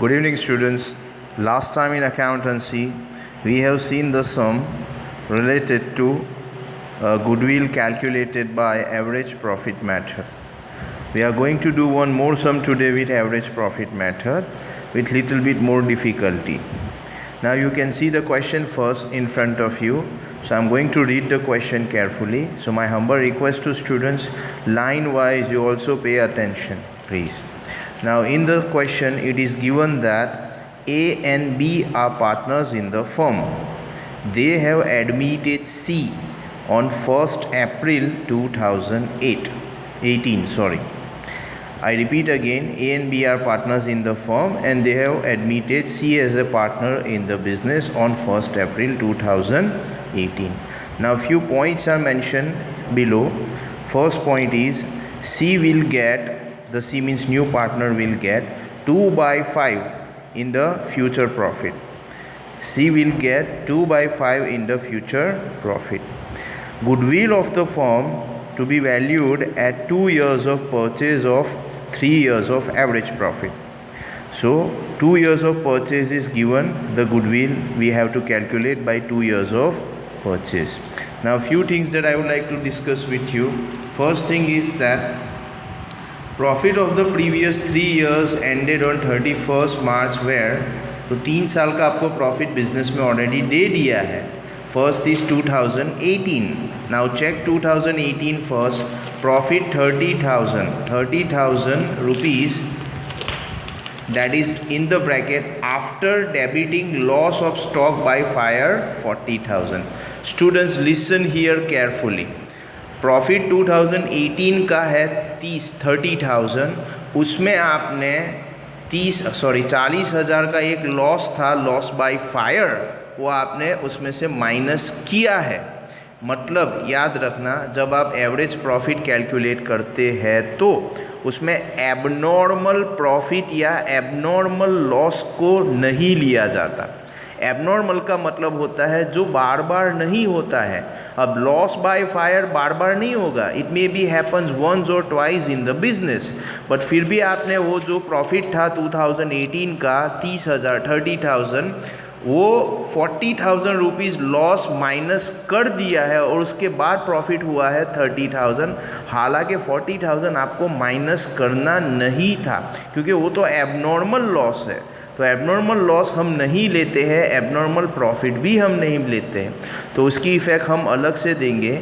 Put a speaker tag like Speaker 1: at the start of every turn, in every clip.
Speaker 1: Good evening, students. Last time in accountancy, we have seen the sum related to goodwill calculated by average profit method. We are going to do one more sum today with average profit method with little bit more difficulty. Now you can see the question first in front of you. So I'm going to read the question carefully. So my humble request to students, line wise you also pay attention, please. Now in the question it is given that A and B are partners in the firm. They have admitted C on 1st April 2018. I repeat again, A and B are partners in the firm and they have admitted C as a partner in the business on 1st April 2018. Now few points are mentioned below. First point is C will get, the C means new partner will get 2/5 in the future profit. C will get 2/5 in the future profit. Goodwill of the firm to be valued at 2 years of purchase of 3 years of average profit. So 2 years of purchase is given, the goodwill we have to calculate by 2 years of purchase. Now few things that I would like to discuss with you. First thing is that profit of the previous 3 years ended on 31st March where, तो 3 साल का आपको profit business में already दे दिया है. First is 2018. Now check 2018 first. Profit 30,000 rupees, that is in the bracket after debiting loss of stock by fire 40,000. Students listen here carefully. Profit 2018 का है 30,000. उसमें आपने 40,000 का एक लॉस था, लॉस बाय फायर, वो आपने उसमें से माइनस किया है. मतलब याद रखना, जब आप एवरेज प्रॉफिट कैलकुलेट करते हैं तो उसमें एबनॉर्मल प्रॉफिट या एबनॉर्मल लॉस को नहीं लिया जाता. एबनॉर्मल का मतलब होता है जो बार बार नहीं होता है. अब लॉस बाय फायर बार बार नहीं होगा, it may be happens once or twice in the business, but फिर भी आपने वो जो प्रॉफिट था 2018 का 30,000 वो 40,000 रुपीज़ लॉस माइनस कर दिया है और उसके बाद प्रॉफिट हुआ है 30,000. हालांकि 40,000 आपको माइनस करना नहीं था क्योंकि वो तो एबनॉर्मल लॉस है. तो एबनॉर्मल लॉस हम नहीं लेते हैं, एबनॉर्मल प्रॉफिट भी हम नहीं लेते हैं, तो उसकी इफ़ेक्ट हम अलग से देंगे.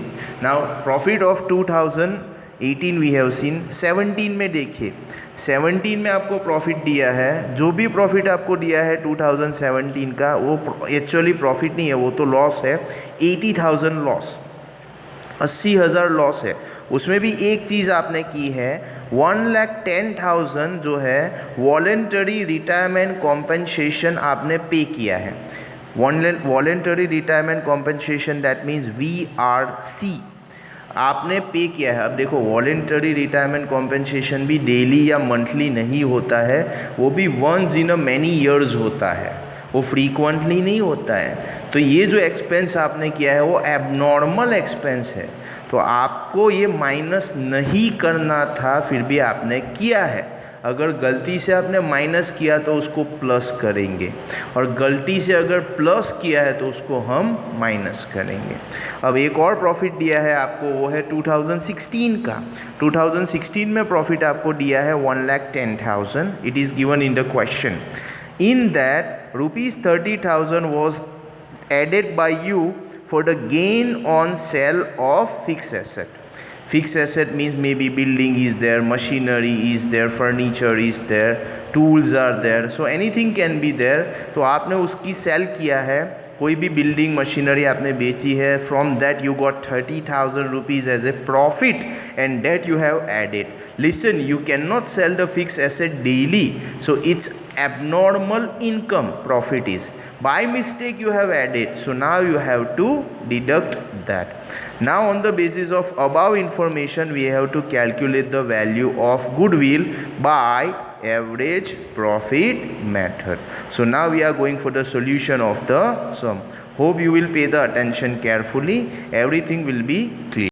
Speaker 1: Now profit of 2018 we have seen. 17 में देखिए, 17 में आपको प्रॉफिट दिया है. जो भी प्रॉफिट आपको दिया है 2017 का, वो एक्चुअली प्रॉफिट नहीं है, वो तो लॉस है. 80,000 लॉस, 80,000 लॉस है. उसमें भी एक चीज़ आपने की है, 1,10,000 जो है वॉलेंटरी रिटायरमेंट कॉम्पेंसेशन आपने पे किया है. Voluntary retirement compensation that means VRC आपने पे किया है. अब देखो, वॉलेंटरी रिटायरमेंट कॉम्पेंसेशन भी डेली या मंथली नहीं होता है, वो भी once in a many years होता है, वो फ्रीक्वेंटली नहीं होता है. तो ये जो एक्सपेंस आपने किया है वो एबनॉर्मल एक्सपेंस है, तो आपको ये माइनस नहीं करना था, फिर भी आपने किया है. अगर गलती से आपने माइनस किया तो उसको प्लस करेंगे, और गलती से अगर प्लस किया है तो उसको हम माइनस करेंगे. अब एक और प्रॉफिट दिया है आपको, वो है 2016 का. 2016 में प्रॉफिट आपको दिया है 1,10,000. It is given in the question. In that, ₹30,000 was added by you for the gain on sale of fixed asset. Fixed asset means maybe building is there, machinery is there, furniture is there, tools are there, so anything can be there. तो आपने उसकी cell किया है, कोई भी building machinery आपने बेची है. From that you got 30,000 rupees as a profit and that you have added. Listen, you cannot sell the fixed asset daily, so it's abnormal income profit is. By mistake you have added, so now you have to deduct that. Now on the basis of above information we have to calculate the value of goodwill by average profit method. So now we are going for the solution of the sum. Hope you will pay the attention carefully, everything will be clear.